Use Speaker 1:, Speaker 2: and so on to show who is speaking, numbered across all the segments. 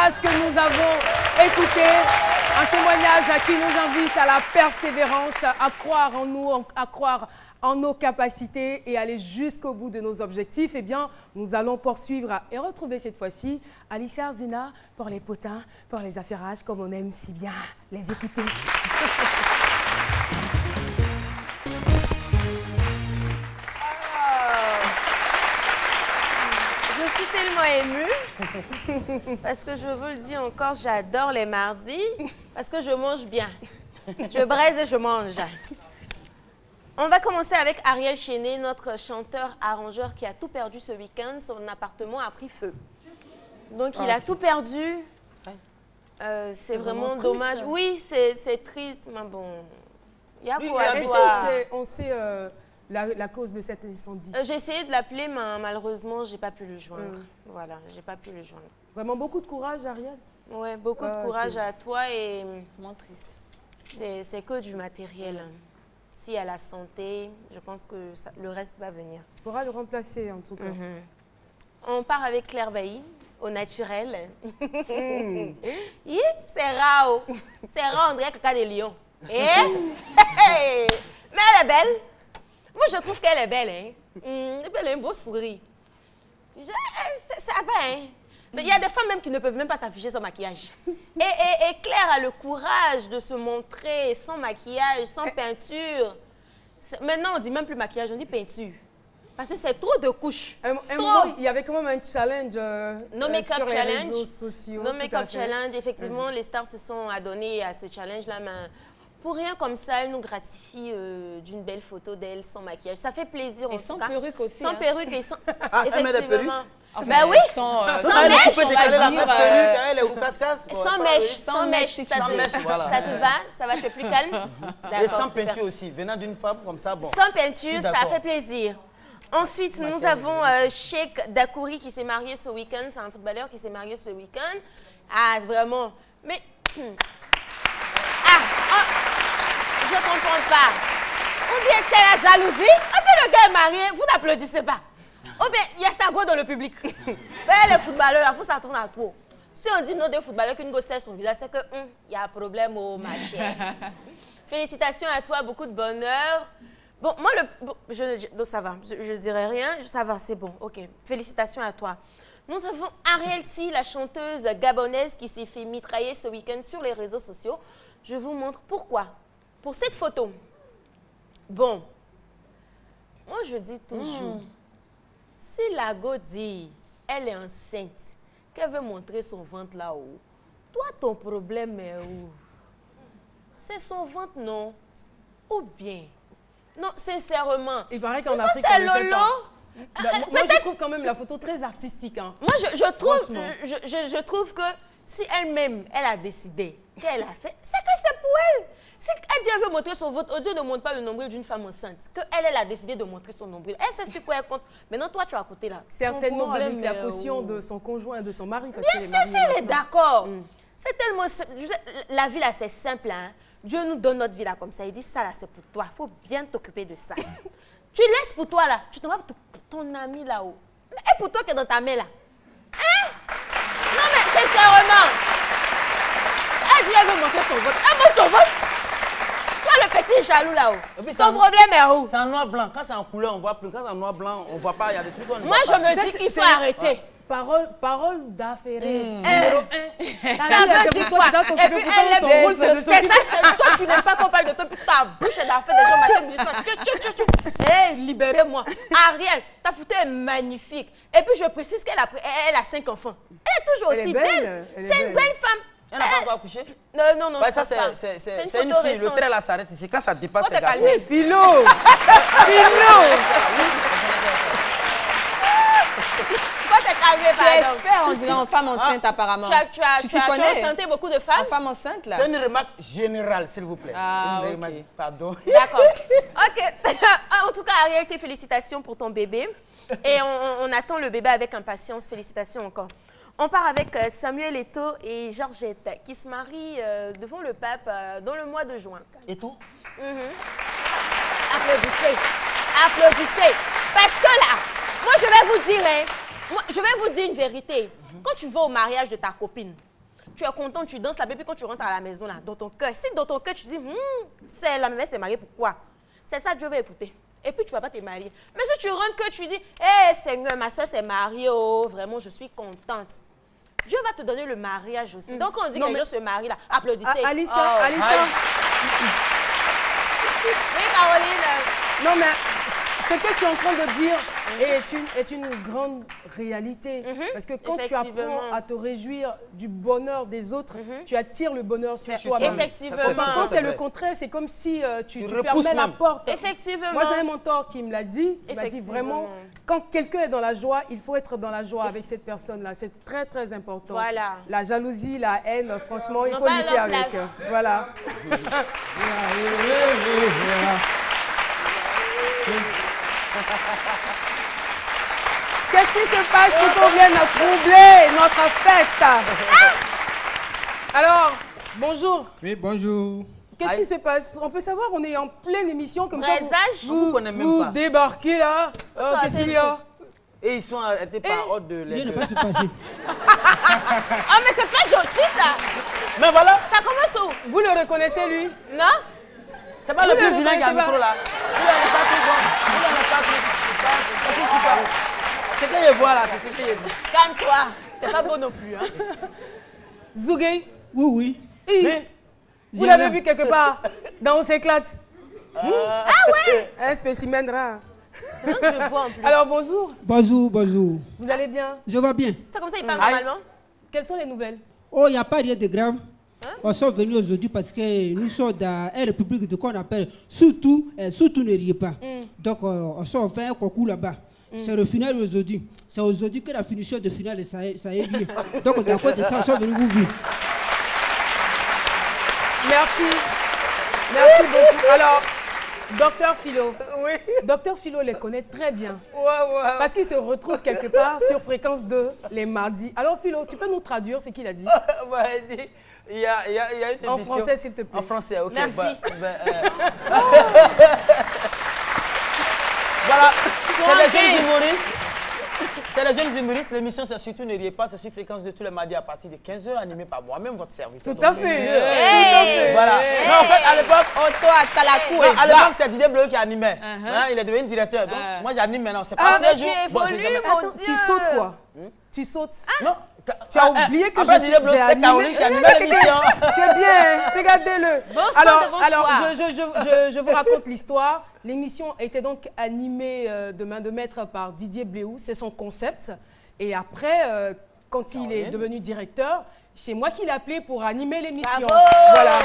Speaker 1: témoignage que nous avons écouté, un témoignage qui nous invite à la persévérance, à croire en nous, à croire en nos capacités et aller jusqu'au bout de nos objectifs. Eh bien, nous allons poursuivre et retrouver cette fois-ci Alicia Arzina pour les potins, pour les affairages, comme on aime si bien les écouter.
Speaker 2: Je suis tellement émue, parce que je vous le dis encore, j'adore les mardis, parce que je mange bien. Je braise et je mange. On va commencer avec Ariel Chéné, notre chanteur-arrangeur qui a tout perdu ce week-end. Son appartement a pris feu. Donc, il a tout perdu. C'est vraiment dommage. Oui, c'est triste, mais bon, il y a quoi à voir.
Speaker 1: On sait la cause de cet incendie?
Speaker 2: J'ai essayé de l'appeler, mais malheureusement, j'ai pas pu le joindre. Voilà, j'ai pas pu le joindre.
Speaker 1: Vraiment beaucoup de courage, Ariel.
Speaker 2: Ouais, beaucoup de courage à toi et...
Speaker 3: Moins triste.
Speaker 2: C'est que du matériel. Si à la santé, je pense que le reste va venir.
Speaker 1: Tu pourras le remplacer, en tout cas.
Speaker 2: On part avec Claire Bailly, au naturel. C'est rare. C'est rare, on dirait caca de lion. Mais elle est belle. Moi, je trouve qu'elle est belle. Hein? Et puis, elle a un beau sourire. Ça va, hein? Il y a des femmes même qui ne peuvent même pas s'afficher sans maquillage. Et Claire a le courage de se montrer sans maquillage, sans peinture. Maintenant, on ne dit même plus maquillage, on dit peinture. Parce que c'est trop de couches.
Speaker 1: Il y avait quand même un challenge sur les réseaux sociaux.
Speaker 2: No Make-up Challenge, effectivement, les stars se sont adonnées à ce challenge-là. Mais pour rien comme ça, elle nous gratifie d'une belle photo d'elle sans maquillage. Ça fait plaisir.
Speaker 3: Et sans perruque aussi.
Speaker 2: Sans perruque et sans...
Speaker 4: Ah, elle met des perruques?
Speaker 2: Ben oui,
Speaker 3: sans
Speaker 2: mèche,
Speaker 4: on peut décaler la perruque, elle est au casse-casse.
Speaker 2: Sans mèche, ça te va, ça va être plus calme.
Speaker 4: Et sans peinture aussi, venant d'une femme comme ça, bon.
Speaker 2: Sans peinture, ça fait plaisir. Ensuite, nous avons Sheikh Dakouri qui s'est marié ce week-end. C'est un footballeur qui s'est marié ce week-end. Ah, vraiment. Mais... je ne comprends pas. Ou bien c'est la jalousie. Quand le gars est marié, vous n'applaudissez pas. Ou bien il y a sa go dans le public. Les footballeurs, il faut ça tourne à trop. Si on dit non des footballeurs qu'une go sert son visage, c'est que il y a un problème au match. Félicitations à toi, beaucoup de bonheur. Bon, moi, donc ça va, je dirais rien, ça va, c'est bon, ok. Félicitations à toi. Nous avons Ariel T, la chanteuse gabonaise qui s'est fait mitrailler ce week-end sur les réseaux sociaux. Je vous montre pourquoi. Pour cette photo. Bon, moi je dis toujours, si la go dit, elle est enceinte, qu'elle veut montrer son ventre là-haut, toi ton problème est où? C'est son ventre, non? Ou bien? Non, sincèrement.
Speaker 1: Il paraît qu'en
Speaker 2: ça,
Speaker 1: Afrique,
Speaker 2: c'est Lolo.
Speaker 1: Moi, je trouve quand même la photo très artistique. Hein.
Speaker 2: Moi, je trouve que si elle-même, elle a décidé qu'elle a fait, c'est que c'est pour elle. Si elle dit qu'elle veut montrer son ventre, Dieu ne montre pas le nombril d'une femme enceinte. Elle a décidé de montrer son nombril. Elle sait sur quoi elle compte. Maintenant, toi, tu es à côté là.
Speaker 1: Certainement avec la caution de son conjoint et de son mari. Parce
Speaker 2: bien sûr, si elle est d'accord. C'est tellement... La vie là, c'est simple. Hein. Dieu nous donne notre vie là comme ça. Il dit, ça là, c'est pour toi. Il faut bien t'occuper de ça. Tu laisses pour toi là. Tu te vois pour ton ami là-haut. Et pour toi qui est dans ta main là. Hein? Non mais, sincèrement. Elle dit, elle veut montrer son ventre. Elle montre son ventre. Toi, le petit jaloux là-haut. Ton problème est où?
Speaker 4: C'est en noir-blanc. Quand c'est en couleur, on voit plus. Quand c'est en noir-blanc, on voit pas. Il y a des trucs qu'on ne voit
Speaker 2: pas.
Speaker 4: Moi,
Speaker 2: je me dis qu'il faut arrêter.
Speaker 1: Parole d'affairé.
Speaker 2: Numéro 1. Ça veut dire quoi? Et puis elle est c'est ça, toi tu n'aimes pas qu'on parle de toi, puis ta bouche est d'affaire des gens matin. Hé, libérez-moi. Ariel, ta photo est magnifique. Et puis je précise qu'elle a 5 enfants. Elle est toujours aussi belle. C'est une belle femme.
Speaker 4: Elle n'a pas encore accouché?
Speaker 2: Non,
Speaker 4: ouais, ça c'est une fille. Le trait là s'arrête ici. Quand ça dépasse, c'est garçon.
Speaker 1: Philo.
Speaker 3: Tu es expert, on dirait, en femme enceinte, apparemment.
Speaker 2: Tu connais enceinte beaucoup de femmes?
Speaker 3: En femme enceinte, là.
Speaker 4: C'est une remarque générale, s'il vous plaît.
Speaker 3: Ah,
Speaker 4: une remarque, pardon.
Speaker 2: D'accord. Ok. En tout cas, Ariel, tes félicitations pour ton bébé. Et on attend le bébé avec impatience. Félicitations encore. On part avec Samuel Eto'o et Georgette qui se marient devant le pape dans le mois de juin.
Speaker 4: Eto'o?
Speaker 2: Applaudissez. Applaudissez. Parce que là, moi je vais vous dire, hein, je vais vous dire une vérité. Quand tu vas au mariage de ta copine, tu es content, tu danses là-bas, puis quand tu rentres à la maison, là, dans ton cœur, si dans ton cœur, tu dis, c'est la mère s'est mariée, pourquoi? C'est ça, Dieu va écouter. Et puis, tu ne vas pas te marier. Mais si tu rentres que tu dis, hé, Seigneur, ma soeur s'est mariée, oh, vraiment, je suis contente. Dieu va te donner le mariage aussi. Donc, quand on dit que les gens se marient, là, applaudissez.
Speaker 1: Alissa,
Speaker 2: oh.
Speaker 1: Alissa.
Speaker 2: Oui, Caroline.
Speaker 1: Non, mais ce que tu es en train de dire est une grande réalité. Parce que quand tu apprends à te réjouir du bonheur des autres, tu attires le bonheur sur toi-même.
Speaker 2: Effectivement.
Speaker 1: Quand c'est le contraire, c'est comme si tu fermais la porte.
Speaker 2: Effectivement.
Speaker 1: Moi, j'ai un mentor qui me l'a dit. Il m'a dit vraiment, quand quelqu'un est dans la joie, il faut être dans la joie avec cette personne-là. C'est très, très important.
Speaker 2: Voilà.
Speaker 1: La jalousie, la haine, franchement, il faut lutter avec. Voilà. Qu'est-ce qui se passe pour qu'on vienne troubler notre fête? Alors, bonjour.
Speaker 5: Oui, bonjour.
Speaker 1: Qu'est-ce qui se passe? On peut savoir, on est en pleine émission comme ça.
Speaker 2: Vous
Speaker 1: débarquez là. Qu'est-ce qu'il y a?
Speaker 4: Et ils sont arrêtés par ordre de
Speaker 5: Je ne pas se passer.
Speaker 2: Oh, mais c'est pas gentil ça.
Speaker 4: Mais voilà.
Speaker 2: Ça commence où?
Speaker 1: Vous le reconnaissez, lui?
Speaker 2: Non?
Speaker 4: C'est pas le plus vilain qui a le micro là. C'est ce que je vois là, c'est ce que je vois.
Speaker 2: Calme-toi. C'est pas beau non plus. Hein.
Speaker 1: Zougay?
Speaker 5: Oui.
Speaker 1: Vous l'avez vu quelque part dans On s'éclate?
Speaker 2: Ah ouais?
Speaker 1: Un spécimen rare.
Speaker 2: C'est vrai que je vois en plus.
Speaker 1: Alors, bonjour.
Speaker 5: Bonjour.
Speaker 1: Vous allez bien?
Speaker 5: Je vais bien.
Speaker 2: C'est comme ça il parle normalement?
Speaker 1: Quelles sont les nouvelles?
Speaker 5: Oh, il n'y a pas rien de grave. On sont venus aujourd'hui parce que nous sommes dans une république de qu'on appelle surtout ne riez pas. Donc, on sort faire un concours là-bas. C'est le final aujourd'hui. C'est aujourd'hui que la finition de finale, ça est lieu. Donc, d'accord de ça, on sont venus vous vivre.
Speaker 1: Merci beaucoup. Alors, Docteur Philo.
Speaker 4: Oui.
Speaker 1: Docteur Philo les connaît très bien.
Speaker 4: Ouais.
Speaker 1: Parce qu'il se retrouve quelque part sur Fréquence 2 les mardis. Alors, Philo, tu peux nous traduire ce qu'il a dit?
Speaker 4: Ouais, il y a une émission.
Speaker 1: En français, s'il te plaît.
Speaker 4: En français, ok.
Speaker 2: Merci.
Speaker 4: Voilà, c'est les jeunes humoristes. L'émission, c'est surtout ne riez pas, c'est sur Fréquence de tous les mardis à partir de 15h, animé par moi-même, votre serviteur.
Speaker 1: Tout à fait.
Speaker 4: Voilà. Non, en fait, à l'époque,
Speaker 3: à
Speaker 4: à l'époque, c'est Didier Bleu qui animait. Il est devenu directeur. Donc, moi, j'anime maintenant. C'est pas
Speaker 2: mais
Speaker 4: jours.
Speaker 2: tu évolues, mon Dieu.
Speaker 1: Tu sautes quoi? Tu sautes?
Speaker 4: Non.
Speaker 1: Tu as oublié que
Speaker 4: Didier Bleu, c'était Caroline qui animait l'émission.
Speaker 1: Tu es bien, regardez-le.
Speaker 2: Bonsoir.
Speaker 1: Alors, je vous raconte l'histoire. L'émission était donc animée de main de maître par Didier Bléou, c'est son concept. Et après, quand il est devenu directeur, c'est moi qui l'ai appelé pour animer l'émission. Voilà.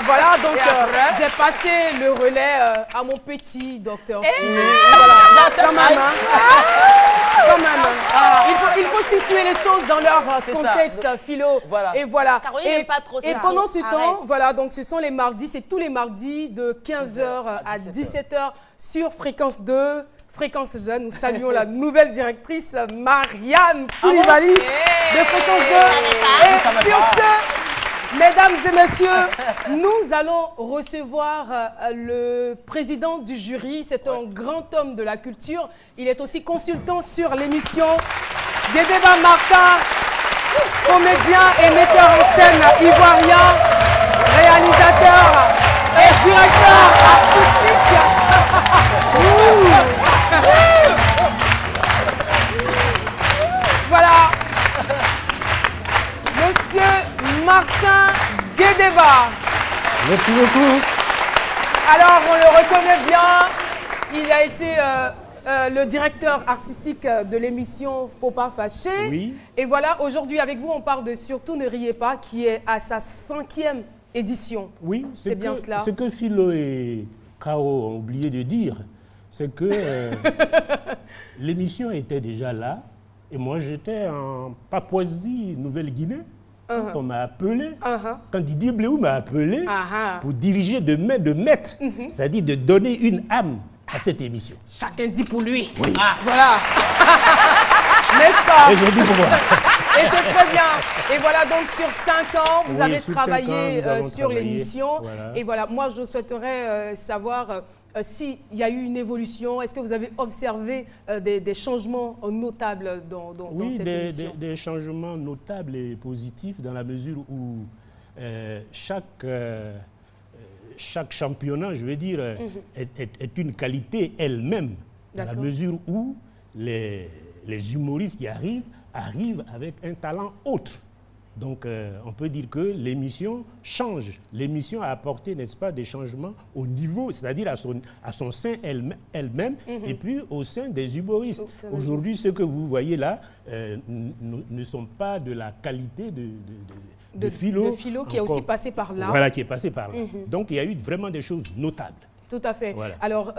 Speaker 1: Voilà, donc j'ai passé le relais à mon petit docteur. Voilà, quand même. Il faut situer les choses dans leur contexte, Philo.
Speaker 4: Voilà.
Speaker 1: Et voilà.
Speaker 2: Caroline n'aime pas trop ça.
Speaker 1: Et pendant ce temps,
Speaker 2: Arrête.
Speaker 1: voilà, donc ce sont les mardis, c'est tous les mardis de 15h à 17h sur Fréquence 2. Fréquence Jeune, nous saluons la nouvelle directrice Marianne Koulibaly de Fréquence 2. Et sur ce, mesdames et messieurs, nous allons recevoir le président du jury. C'est un grand homme de la culture. Il est aussi consultant sur l'émission Guédéba Martin, comédien et metteur en scène ivoirien, réalisateur et directeur artistique. Voilà, Monsieur Martin Guédéba.
Speaker 5: Merci beaucoup.
Speaker 1: Alors, on le reconnaît bien, il a été le directeur artistique de l'émission Faut pas fâcher.
Speaker 6: Oui.
Speaker 1: Et voilà, aujourd'hui avec vous, on parle de Surtout ne riez pas, qui est à sa 5e édition.
Speaker 6: Oui,
Speaker 1: c'est bien cela.
Speaker 6: Ce que Philo et Kao ont oublié de dire, c'est que l'émission était déjà là. Et moi, j'étais en Papouasie, Nouvelle-Guinée, quand on m'a appelé, quand Didier Bléou m'a appelé pour diriger de main de maître, c'est-à-dire de donner une âme à cette émission.
Speaker 1: Chacun dit pour lui.
Speaker 6: Oui.
Speaker 1: Voilà. N'est-ce pas?
Speaker 6: Et je dis pour moi.
Speaker 1: Et c'est très bien. Et voilà, donc sur 5 ans, vous avez
Speaker 6: sur
Speaker 1: travaillé
Speaker 6: 5 ans, nous avons
Speaker 1: sur
Speaker 6: travaillé.
Speaker 1: l'émission.
Speaker 6: Voilà.
Speaker 1: Et voilà, moi, je souhaiterais savoir s'il y a eu une évolution, est-ce que vous avez observé des changements notables dans cette émission?
Speaker 6: Oui, des changements notables et positifs dans la mesure où chaque championnat, je veux dire, est une qualité elle-même, dans la mesure où les humoristes qui arrivent avec un talent autre. Donc, on peut dire que l'émission change. L'émission a apporté, n'est-ce pas, des changements au niveau, c'est-à-dire à son sein elle-même, et puis au sein des humoristes. Aujourd'hui, ce que vous voyez là ne sont pas de la qualité de Philo.
Speaker 1: De Philo qui est aussi passé par là.
Speaker 6: Voilà, qui est passé par là. Donc, il y a eu vraiment des choses notables.
Speaker 1: Tout à fait. Voilà. Alors,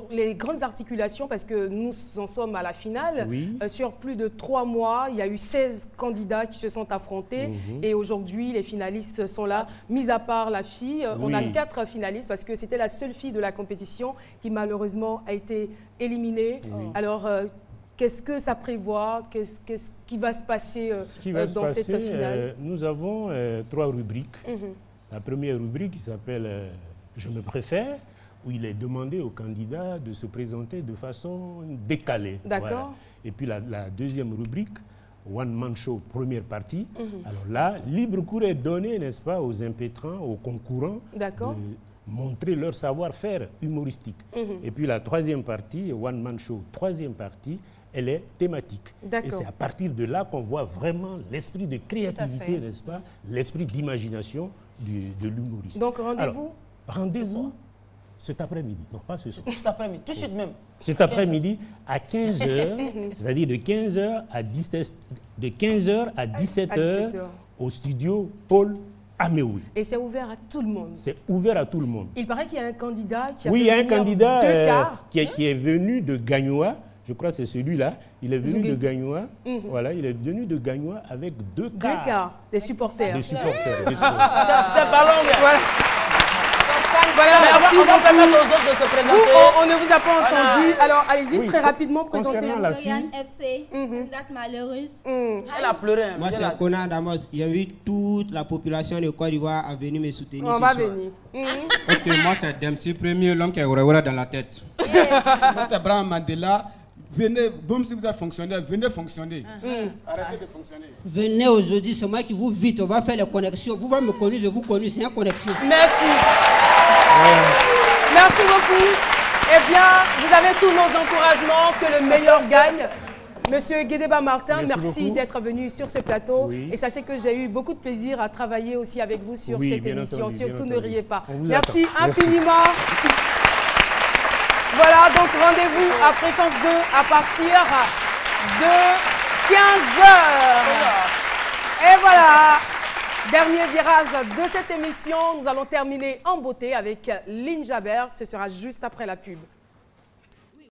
Speaker 1: les grandes articulations, parce que nous en sommes à la finale, sur plus de 3 mois, il y a eu 16 candidats qui se sont affrontés et aujourd'hui, les finalistes sont là. Mis à part la fille, on a 4 finalistes parce que c'était la seule fille de la compétition qui malheureusement a été éliminée. Alors, qu'est-ce que ça prévoit? Qu'est-ce qui va se passer dans cette finale?
Speaker 6: Nous avons 3 rubriques. La première rubrique qui s'appelle Je me préfère, où il est demandé aux candidats de se présenter de façon décalée.
Speaker 1: D'accord.
Speaker 6: Voilà. Et puis la deuxième rubrique, One Man Show, première partie. Alors là, libre cours est donné, n'est-ce pas, aux impétrants, aux concurrents, de montrer leur savoir-faire humoristique. Et puis la troisième partie, One Man Show, troisième partie, elle est thématique. Et c'est à partir de là qu'on voit vraiment l'esprit de créativité, n'est-ce pas, l'esprit d'imagination de l'humoriste.
Speaker 1: Donc rendez-vous?
Speaker 6: Rendez-vous cet après-midi. Non, pas ce soir.
Speaker 4: Cet après-midi, tout de suite même.
Speaker 6: Cet après-midi à 15h, c'est-à-dire de 15h à 17h au studio Paul Améoui.
Speaker 1: Et c'est ouvert à tout le monde?
Speaker 6: C'est ouvert à tout le monde.
Speaker 1: Il paraît qu'il y a un candidat qui a
Speaker 6: il y a un candidat qui est venu de Gagnoa. Je crois que c'est celui-là. Il est venu de Gagnoa. Voilà, il est venu de Gagnoa avec 2 quarts.
Speaker 1: 2 quarts, des supporters.
Speaker 6: Des supporters.
Speaker 4: C'est ballon,
Speaker 1: voilà. Voilà, merci.
Speaker 4: On va permettre aux autres de se présenter.
Speaker 1: On ne vous a pas entendu. Alors, allez-y, très rapidement, présentez-vous.
Speaker 6: La fille.
Speaker 3: FC, une date malheureuse.
Speaker 4: Elle a pleuré.
Speaker 7: Moi, c'est Conan Damos. Il y a eu toute la population de Côte d'Ivoire à venir me soutenir.
Speaker 1: On va venir.
Speaker 8: Ok, moi, c'est Dempsey, premier, l'homme qui a Ourawara dans la tête. Moi, c'est Abraham Mandela. Venez, bon, si vous êtes fonctionnaire, venez fonctionner. Arrêtez de fonctionner.
Speaker 5: Venez aujourd'hui, c'est moi qui vous vite, on va faire les connexions. Vous me connaître, je vous connais, c'est une connexion.
Speaker 1: Merci. Merci beaucoup. Eh bien, vous avez tous nos encouragements, que le meilleur gagne. Monsieur Guédéba Martin, merci d'être venu sur ce plateau. Et sachez que j'ai eu beaucoup de plaisir à travailler aussi avec vous sur cette émission. Surtout ne riez pas. Merci infiniment. Voilà, donc rendez-vous à Fréquence 2 à partir de 15h. Et voilà, dernier virage de cette émission. Nous allons terminer en beauté avec Lynn Jabert. Ce sera juste après la pub.